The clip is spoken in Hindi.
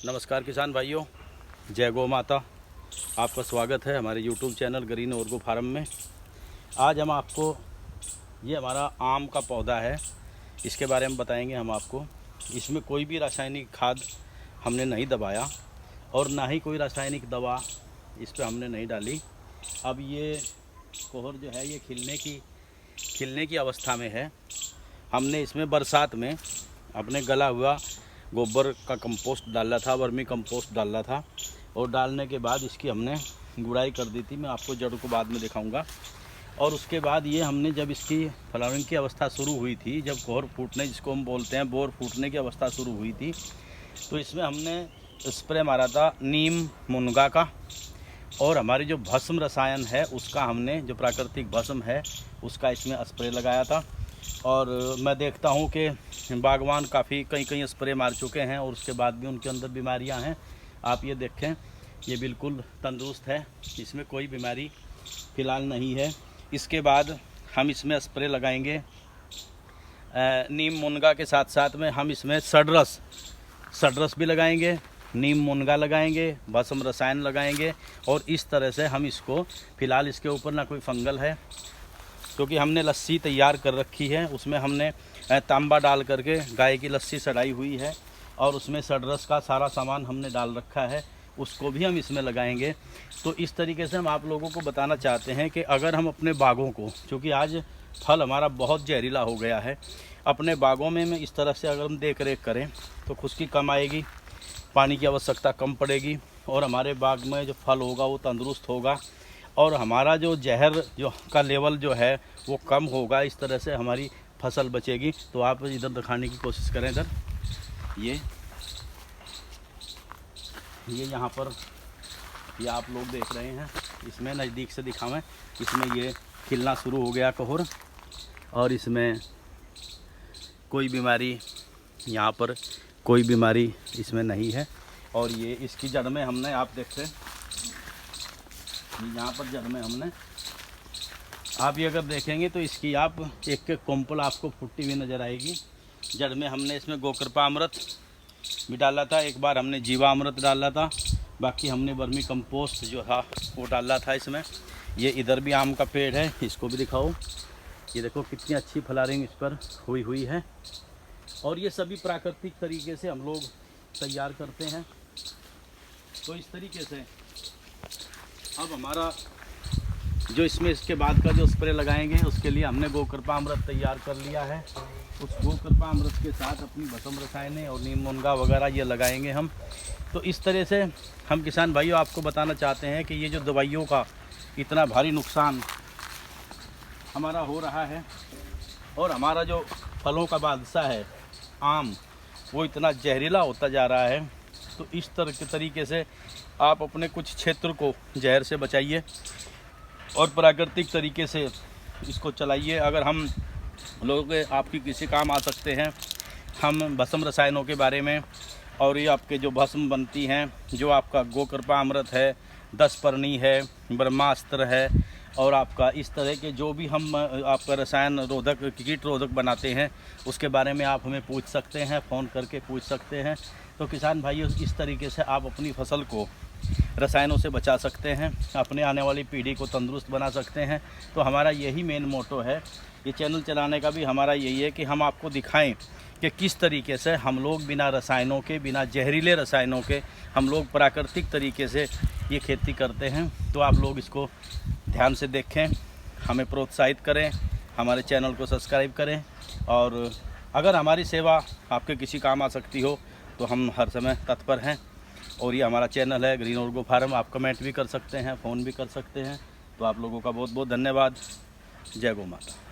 नमस्कार किसान भाइयों, जय गौ माता। आपका स्वागत है हमारे YouTube चैनल ग्रीन ऑर्गो फार्म में। आज हम आपको ये हमारा आम का पौधा है, इसके बारे में बताएंगे हम आपको। इसमें कोई भी रासायनिक खाद हमने नहीं दबाया और ना ही कोई रासायनिक दवा इस पर हमने नहीं डाली। अब ये कोहर जो है ये खिलने की अवस्था में है। हमने इसमें बरसात में अपने गला हुआ गोबर का कंपोस्ट डाला था, वर्मी कंपोस्ट डाला था और डालने के बाद इसकी हमने गुड़ाई कर दी थी। मैं आपको जड़ को बाद में दिखाऊंगा। और उसके बाद ये हमने जब इसकी फ्लावरिंग की अवस्था शुरू हुई थी, जब कोहर फूटने जिसको हम बोलते हैं बोर फूटने की अवस्था शुरू हुई थी, तो इसमें हमने स्प्रे मारा था नीम मुनगा का। और हमारी जो भस्म रसायन है उसका हमने, जो प्राकृतिक भस्म है उसका इसमें स्प्रे लगाया था। और मैं देखता हूं कि बागवान काफ़ी कई स्प्रे मार चुके हैं और उसके बाद भी उनके अंदर बीमारियां हैं। आप ये देखें, ये बिल्कुल तंदुरुस्त है, इसमें कोई बीमारी फ़िलहाल नहीं है। इसके बाद हम इसमें स्प्रे लगाएंगे नीम मुनगा के साथ साथ में हम इसमें सडरस भी लगाएंगे, नीम मुनगा लगाएंगे, भस्म रसायन लगाएंगे। और इस तरह से हम इसको, फ़िलहाल इसके ऊपर ना कोई फंगल है क्योंकि हमने लस्सी तैयार कर रखी है। उसमें हमने तांबा डाल करके गाय की लस्सी सड़ाई हुई है और उसमें सडरस का सारा सामान हमने डाल रखा है, उसको भी हम इसमें लगाएंगे। तो इस तरीके से हम आप लोगों को बताना चाहते हैं कि अगर हम अपने बागों को, क्योंकि आज फल हमारा बहुत जहरीला हो गया है, अपने बागों में इस तरह से अगर हम देख रेख करें तो खुश्की कम आएगी, पानी की आवश्यकता कम पड़ेगी और हमारे बाग में जो फल होगा वो तंदुरुस्त होगा और हमारा जो जहर जो का लेवल जो है वो कम होगा। इस तरह से हमारी फसल बचेगी। तो आप इधर दिखाने की कोशिश करें। इधर ये यहाँ पर ये आप लोग देख रहे हैं, इसमें नज़दीक से दिखावें, इसमें ये खिलना शुरू हो गया कोहर और इसमें कोई बीमारी, यहाँ पर कोई बीमारी इसमें नहीं है। और ये इसकी जड़ में हमने, आप देखते हैं यहाँ पर जड़ में हमने, आप ये अगर देखेंगे तो इसकी आप एक कोम्पल आपको फुट्टी हुई नज़र आएगी। जड़ में हमने इसमें गोकृपा अमृत भी डाला था, एक बार हमने जीवा अमृत डाला था, बाकी हमने वर्मी कंपोस्ट जो था वो डाला था इसमें। ये इधर भी आम का पेड़ है, इसको भी दिखाओ। ये देखो कितनी अच्छी फ्लावरिंग इस पर हुई है। और ये सभी प्राकृतिक तरीके से हम लोग तैयार करते हैं। तो इस तरीके से अब हमारा जो इसमें इसके बाद का जो स्प्रे लगाएंगे उसके लिए हमने गोकृपा अमृत तैयार कर लिया है। उस गोकृपा अमृत के साथ अपनी भस्म रसायन और नीम मुनगा वगैरह ये लगाएंगे हम। तो इस तरह से हम किसान भाइयों आपको बताना चाहते हैं कि ये जो दवाइयों का इतना भारी नुकसान हमारा हो रहा है और हमारा जो फलों का बादशाह है आम, वो इतना जहरीला होता जा रहा है। तो इस तरह के तरीके से आप अपने कुछ क्षेत्र को जहर से बचाइए और प्राकृतिक तरीके से इसको चलाइए। अगर हम लोग आपकी किसी काम आ सकते हैं, हम भस्म रसायनों के बारे में, और ये आपके जो भस्म बनती हैं, जो आपका गोकृपा अमृत है, 10 परनी है, ब्रह्मास्त्र है, और आपका इस तरह के जो भी हम आपका रसायन रोधक, कीट रोधक बनाते हैं, उसके बारे में आप हमें पूछ सकते हैं, फ़ोन करके पूछ सकते हैं। तो किसान भाइयों इस तरीके से आप अपनी फसल को रसायनों से बचा सकते हैं, अपने आने वाली पीढ़ी को तंदुरुस्त बना सकते हैं। तो हमारा यही मेन मोटो है, ये चैनल चलाने का भी हमारा यही है कि हम आपको दिखाएं कि किस तरीके से हम लोग बिना रसायनों के, बिना जहरीले रसायनों के हम लोग प्राकृतिक तरीके से ये खेती करते हैं। तो आप लोग इसको ध्यान से देखें, हमें प्रोत्साहित करें, हमारे चैनल को सब्सक्राइब करें। और अगर हमारी सेवा आपके किसी काम आ सकती हो तो हम हर समय तत्पर हैं। और ये हमारा चैनल है ग्रीन ऑर्गो फार्म, आप कमेंट भी कर सकते हैं, फ़ोन भी कर सकते हैं। तो आप लोगों का बहुत बहुत धन्यवाद। जय गौ माता।